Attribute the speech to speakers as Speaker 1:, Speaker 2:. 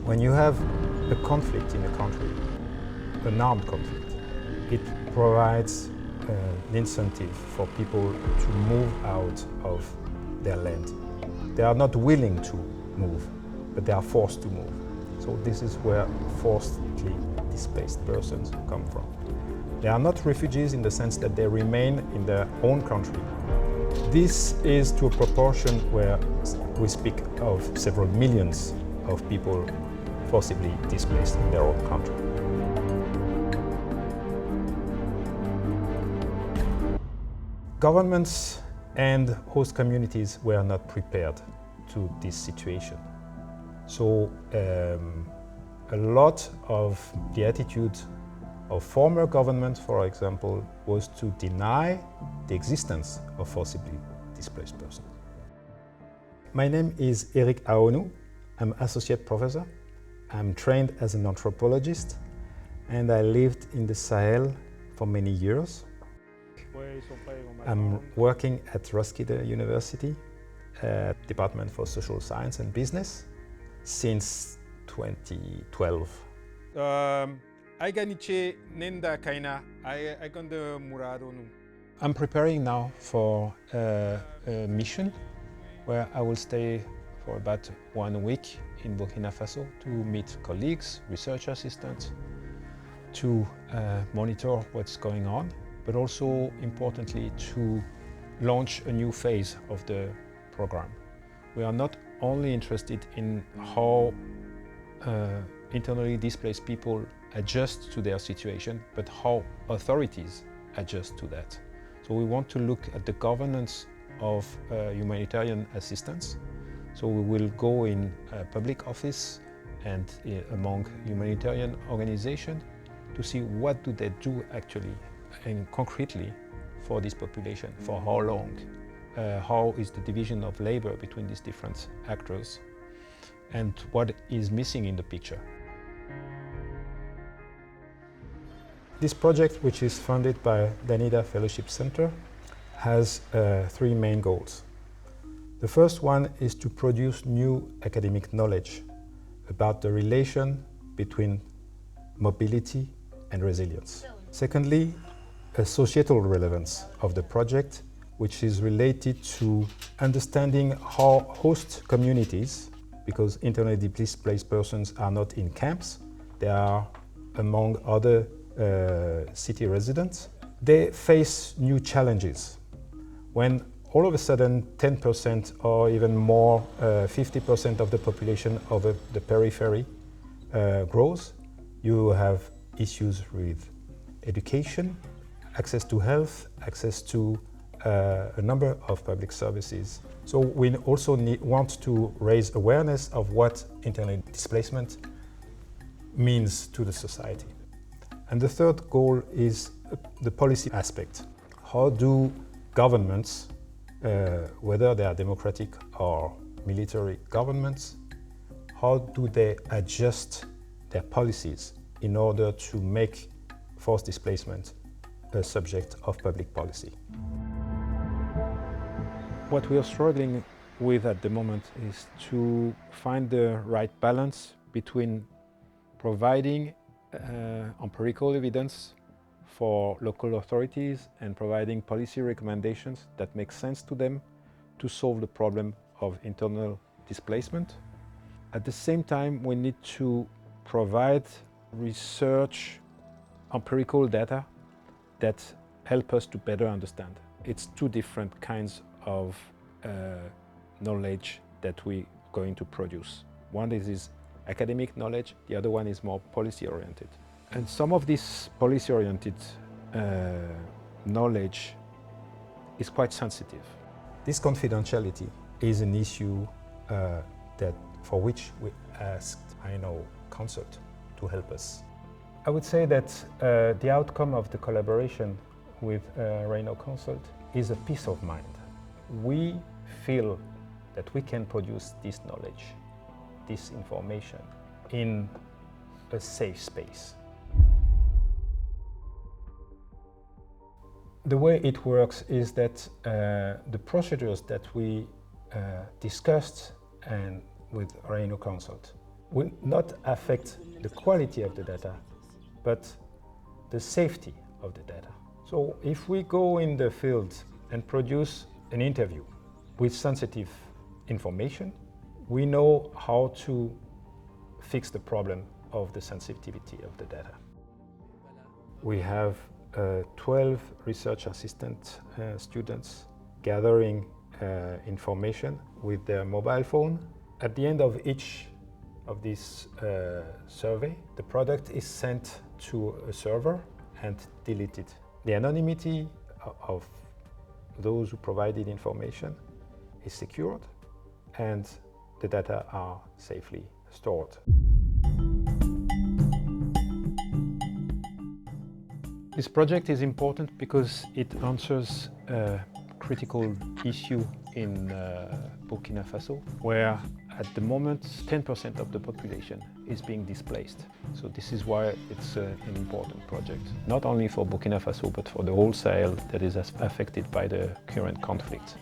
Speaker 1: When you have a conflict in a country, an armed conflict, it provides an incentive for people to move out of their land. They are not willing to move, but they are forced to move. So this is where forcibly displaced persons come from. They are not refugees in the sense that they remain in their own country. This is to a proportion where we speak of several millions of people forcibly displaced in their own country. Governments and host communities were not prepared to this situation. So a lot of the attitude of former governments, for example, was to deny the existence of forcibly displaced persons. My name is Eric Aonou. I'm associate professor. I'm trained as an anthropologist, and I lived in the Sahel for many years. I'm working at Roskilde University, Department for Social Science and Business, since 2012. I'm preparing now for a mission where I will stay for about 1 week in Burkina Faso to meet colleagues, research assistants, to monitor what's going on, but also importantly to launch a new phase of the program. We are not only interested in how internally displaced people adjust to their situation, but how authorities adjust to that. So we want to look at the governance of humanitarian assistance. So we will go in public office and among humanitarian organizations to see what do they do actually and concretely for this population, for how long, how is the division of labor between these different actors, and what is missing in the picture. This project, which is funded by Danida Fellowship Center, has 3 main goals. The first one is to produce new academic knowledge about the relation between mobility and resilience. Secondly, a societal relevance of the project, which is related to understanding how host communities, because internally displaced persons are not in camps, they are among other city residents, they face new challenges. When all of a sudden 10% or even more, 50% of the population of the periphery grows, you have issues with education, access to health, access to a number of public services. So we also want to raise awareness of what internal displacement means to the society. And the third goal is the policy aspect. How do governments, whether they are democratic or military governments, how do they adjust their policies in order to make forced displacement a subject of public policy? What we are struggling with at the moment is to find the right balance between providing empirical evidence for local authorities and providing policy recommendations that make sense to them to solve the problem of internal displacement. At the same time, we need to provide research, empirical data that help us to better understand. It's 2 different kinds of knowledge that we're going to produce. One is academic knowledge, the other one is more policy-oriented. And some of this policy-oriented knowledge is quite sensitive. This confidentiality is an issue for which we asked Rhino Consult to help us. I would say that the outcome of the collaboration with Rhino Consult is a peace of mind. We feel that we can produce this knowledge, this information, in a safe space. The way it works is that the procedures that we discussed and with Rhino Consult will not affect the quality of the data, but the safety of the data. So if we go in the field and produce an interview with sensitive information, we know how to fix the problem of the sensitivity of the data. We have 12 research assistant students gathering information with their mobile phone. At the end of each of this survey, the product is sent to a server and deleted. The anonymity of those who provided information is secured and the data are safely stored. This project is important because it answers a critical issue in Burkina Faso, where at the moment 10% of the population is being displaced. So this is why it's an important project, not only for Burkina Faso but for the whole Sahel that is affected by the current conflict.